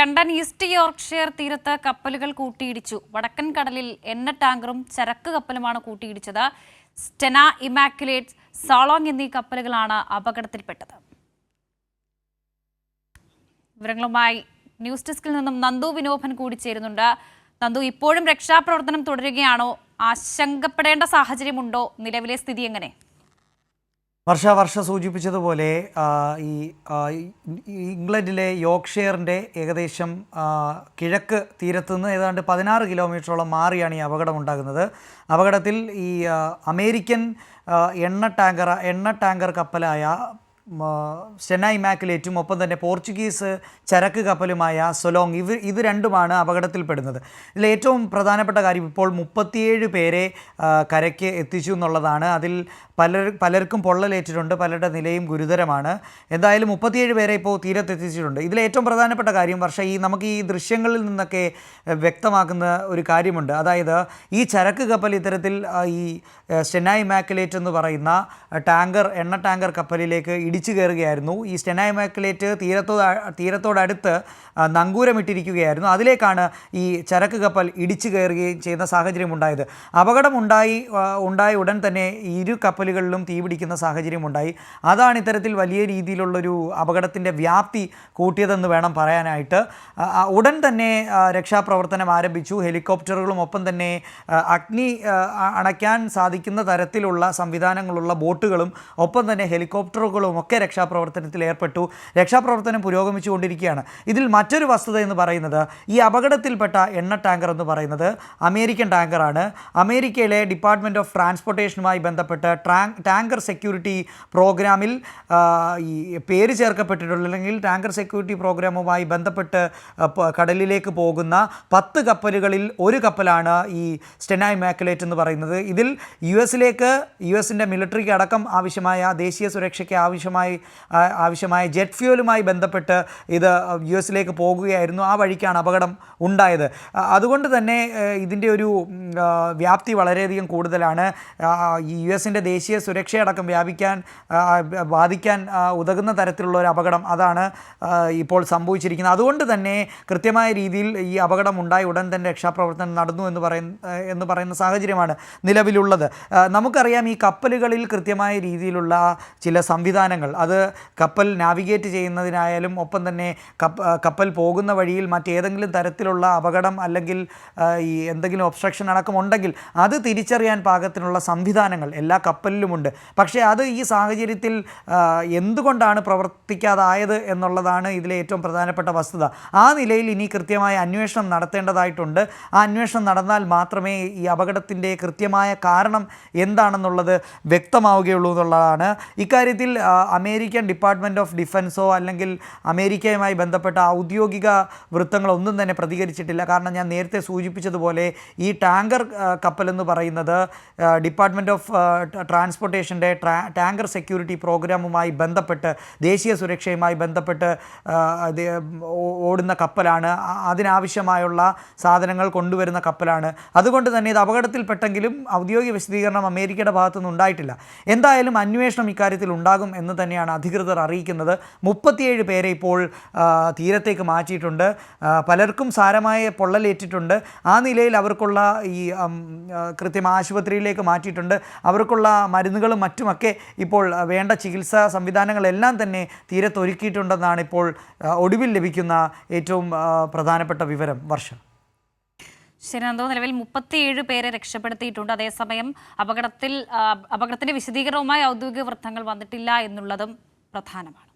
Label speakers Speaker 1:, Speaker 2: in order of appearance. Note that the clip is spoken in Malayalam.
Speaker 1: ലണ്ടൻ ഈസ്റ്റ് യോർക്ക്ഷയർ തീരത്ത് കപ്പലുകൾ കൂട്ടിയിടിച്ചു. വടക്കൻ കടലിൽ എണ്ണ ടാങ്കറും ചരക്ക് കപ്പലുമാണ് കൂട്ടിയിടിച്ചത്. സ്റ്റെന, ഇമാക്കുലേറ്റ്, സാളോങ് എന്നീ കപ്പലുകളാണ് അപകടത്തിൽപ്പെട്ടത്. വിവരങ്ങളുമായി ന്യൂസ് ഡെസ്കിൽ നിന്നും നന്ദു വിനോഭൻ കൂടി ചേരുന്നുണ്ട്. നന്ദു, ഇപ്പോഴും രക്ഷാപ്രവർത്തനം തുടരുകയാണോ? ആശങ്കപ്പെടേണ്ട സാഹചര്യമുണ്ടോ? നിലവിലെ സ്ഥിതി എങ്ങനെ?
Speaker 2: വർഷ സൂചിപ്പിച്ചതുപോലെ ഈ ഇംഗ്ലണ്ടിലെ യോർക്ക്ഷയറിൻ്റെ ഏകദേശം കിഴക്ക് തീരത്തുനിന്ന് ഏതാണ്ട് 16 കിലോമീറ്ററോളം മാറിയാണ് ഈ അപകടം ഉണ്ടാകുന്നത്. അപകടത്തിൽ ഈ അമേരിക്കൻ എണ്ണ ടാങ്കർ കപ്പലായ സ്റ്റെന ഇമാക്കുലേറ്റും ഒപ്പം തന്നെ പോർച്ചുഗീസ് ചരക്ക് കപ്പലുമായ സൊലോങ് ഇത് രണ്ടുമാണ് അപകടത്തിൽപ്പെടുന്നത്. ഇതിൽ ഏറ്റവും പ്രധാനപ്പെട്ട കാര്യം ഇപ്പോൾ 37 പേരെ കരയ്ക്ക് എത്തിച്ചു എന്നുള്ളതാണ്. അതിൽ പലർക്കും പൊള്ളലേറ്റിട്ടുണ്ട്, പലരുടെ നിലയും ഗുരുതരമാണ്. എന്തായാലും 37 പേരെ ഇപ്പോൾ തീരത്തെത്തിച്ചിട്ടുണ്ട്. ഇതിൽ ഏറ്റവും പ്രധാനപ്പെട്ട കാര്യം നമുക്ക് ഈ ദൃശ്യങ്ങളിൽ നിന്നൊക്കെ വ്യക്തമാക്കുന്ന ഒരു കാര്യമുണ്ട്. അതായത് ഈ ചരക്ക് കപ്പൽ ഇത്തരത്തിൽ ഈ സ്റ്റെന ഇമാക്കുലേറ്റ് എന്ന് പറയുന്ന എണ്ണ ടാങ്കർ കപ്പലിലേക്ക് ഇടിച്ചു കയറുകയായിരുന്നു. ഈ സ്റ്റെന ഇമാക്കുലേറ്റ് തീരത്തോടടുത്ത് നങ്കൂരമിട്ടിരിക്കുകയായിരുന്നു. അതിലേക്കാണ് ഈ ചരക്ക് കപ്പൽ ഇടിച്ചു കയറുകയും ചെയ്യുന്ന സാഹചര്യം ഉണ്ടായത്. അപകടം ഉണ്ടായ ഉടൻ തന്നെ ഇരു കപ്പലുകളിലും തീപിടിക്കുന്ന സാഹചര്യമുണ്ടായി. അതാണ് ഇത്തരത്തിൽ വലിയ രീതിയിലുള്ളൊരു അപകടത്തിൻ്റെ വ്യാപ്തി കൂട്ടിയതെന്ന് വേണം പറയാനായിട്ട്. ഉടൻ തന്നെ രക്ഷാപ്രവർത്തനം ആരംഭിച്ചു. ഹെലികോപ്റ്ററുകളും ഒപ്പം തന്നെ അഗ്നി അണയ്ക്കാൻ സാധിക്കുന്ന തരത്തിലുള്ള സംവിധാനങ്ങളുള്ള ബോട്ടുകളും ഒപ്പം തന്നെ ഹെലികോപ്റ്ററുകളും ഒക്കെ രക്ഷാപ്രവർത്തനത്തിൽ ഏർപ്പെട്ടു. രക്ഷാപ്രവർത്തനം പുരോഗമിച്ചുകൊണ്ടിരിക്കുകയാണ്. ഇതിൽ മറ്റൊരു വസ്തുത എന്ന് പറയുന്നത് ഈ അപകടത്തിൽപ്പെട്ട എണ്ണ ടാങ്കർ എന്ന് പറയുന്നത് അമേരിക്കൻ ടാങ്കറാണ്. അമേരിക്കയിലെ ഡിപ്പാർട്ട്മെൻറ്റ് ഓഫ് ട്രാൻസ്പോർട്ടേഷനുമായി ബന്ധപ്പെട്ട് ടാങ്കർ സെക്യൂരിറ്റി പ്രോഗ്രാമിൽ ഈ പേര് ചേർക്കപ്പെട്ടിട്ടുള്ള അല്ലെങ്കിൽ ടാങ്കർ സെക്യൂരിറ്റി പ്രോഗ്രാമുമായി ബന്ധപ്പെട്ട് കടലിലേക്ക് പോകുന്ന 10 കപ്പലുകളിൽ ഒരു കപ്പലാണ് ഈ സ്റ്റെന ഇമാക്കുലേറ്റ് എന്ന് പറയുന്നത്. ഇതിൽ യുഎസിൻ്റെ മിലിറ്ററിക്ക് അടക്കം ആവശ്യമായ ദേശീയ സുരക്ഷയ്ക്ക് ആവശ്യമായ ജെറ്റ് ഫ്യൂലുമായി ബന്ധപ്പെട്ട് ഇത് യുഎസിലേക്ക് പോകുകയായിരുന്നു. ആ വഴിക്കാണ് അപകടം ഉണ്ടായത്. അതുകൊണ്ട് തന്നെ ഇതിൻ്റെ ഒരു വ്യാപ്തി വളരെയധികം കൂടുതലാണ്. ഈ യുഎസിൻ്റെ ദേശീയ സുരക്ഷയടക്കം ബാധിക്കാൻ ഉതകുന്ന തരത്തിലുള്ള ഒരു അപകടം അതാണ് ഇപ്പോൾ സംഭവിച്ചിരിക്കുന്നത്. അതുകൊണ്ട് തന്നെ കൃത്യമായ രീതിയിൽ ഈ അപകടം ഉണ്ടായ ഉടൻ തന്നെ രക്ഷാപ്രവർത്തനം നടന്നു എന്ന് പറയുന്ന സാഹചര്യമാണ് നിലവിലുള്ളത്. നമുക്കറിയാം ഈ കപ്പലുകളിൽ കൃത്യമായ രീതിയിലുള്ള ചില സംവിധാനങ്ങൾ, അത് കപ്പൽ നാവിഗേറ്റ് ചെയ്യുന്നതിനായാലും ഒപ്പം തന്നെ കപ്പൽ പോകുന്ന വഴിയിൽ മറ്റേതെങ്കിലും തരത്തിലുള്ള അപകടം അല്ലെങ്കിൽ ഈ എന്തെങ്കിലും ഒബ്സ്ട്രക്ഷൻ അടക്കം ഉണ്ടെങ്കിൽ അത് തിരിച്ചറിയാൻ പാകത്തിനുള്ള സംവിധാനങ്ങൾ എല്ലാ കപ്പലിലുമുണ്ട്. പക്ഷേ അത് ഈ സാഹചര്യത്തിൽ എന്തുകൊണ്ടാണ് പ്രവർത്തിക്കാതായത് എന്നുള്ളതാണ് ഇതിലെ ഏറ്റവും പ്രധാനപ്പെട്ട വസ്തുത. ആ നിലയിൽ ഇനി കൃത്യമായ അന്വേഷണം നടത്തേണ്ടതായിട്ടുണ്ട്. ആ അന്വേഷണം നടന്നാൽ മാത്രമേ ഈ അപകടത്തിൻ്റെ കൃത്യമായ കാരണം എന്താണെന്നുള്ളത് വ്യക്തമാവുകയുള്ളൂ എന്നുള്ളതാണ്. ഇക്കാര്യത്തിൽ അമേരിക്കൻ ഡിപ്പാർട്ട്മെൻറ്റ് ഓഫ് ഡിഫൻസോ അല്ലെങ്കിൽ അമേരിക്കയുമായി ബന്ധപ്പെട്ട ഔദ്യോഗിക വൃത്തങ്ങളൊന്നും തന്നെ പ്രതികരിച്ചിട്ടില്ല. കാരണം ഞാൻ നേരത്തെ സൂചിപ്പിച്ചതുപോലെ ഈ ടാങ്കർ കപ്പലെന്ന് പറയുന്നത് ഡിപ്പാർട്ട്മെൻറ്റ് ഓഫ് ട്രാൻസ്പോർട്ടേഷൻ്റെ ടാങ്കർ സെക്യൂരിറ്റി പ്രോഗ്രാമുമായി ബന്ധപ്പെട്ട് ദേശീയ സുരക്ഷയുമായി ബന്ധപ്പെട്ട് ഓടുന്ന കപ്പലാണ്. അതിനാവശ്യമായുള്ള സാധനങ്ങൾ കൊണ്ടുവരുന്ന കപ്പലാണ്. അതുകൊണ്ട് തന്നെ ഇത് അപകടത്തിൽപ്പെട്ടെങ്കിലും ഔദ്യോഗിക വിശദീകരണം അമേരിക്കയുടെ ഭാഗത്തുനിന്ന് ഉണ്ടായിട്ടില്ല. എന്തായാലും അന്വേഷണം ഇക്കാര്യത്തിൽ ഉണ്ടാകും എന്ന് തന്നെയാണ് അധികൃതർ അറിയിക്കുന്നത്. 37 പേരെ ഇപ്പോൾ തീരത്തേക്ക് മാറ്റിയിട്ടുണ്ട്. പലർക്കും സാരമായ പൊള്ളലേറ്റിട്ടുണ്ട്. ആ നിലയിൽ അവർക്കുള്ള ഈ കൃത്യം ആശുപത്രിയിലേക്ക് മാറ്റിയിട്ടുണ്ട്. അവർക്കുള്ള മരുന്നുകളും മറ്റുമൊക്കെ ഇപ്പോൾ വേണ്ട ചികിത്സാ സംവിധാനങ്ങളെല്ലാം തന്നെ തീരത്തൊരുക്കിയിട്ടുണ്ടെന്നാണ് ഇപ്പോൾ ഒടുവിൽ ലഭിക്കുന്ന ഏറ്റവും പ്രധാനപ്പെട്ട വിവരം.
Speaker 1: ശരി നന്ദു, നിലവിൽ 37 പേരെ രക്ഷപ്പെടുത്തിയിട്ടുണ്ട്. അതേസമയം അപകടത്തിന്റെ വിശദീകരണവുമായി ഔദ്യോഗിക വൃത്തങ്ങൾ വന്നിട്ടില്ല എന്നുള്ളതും പ്രധാനമാണ്.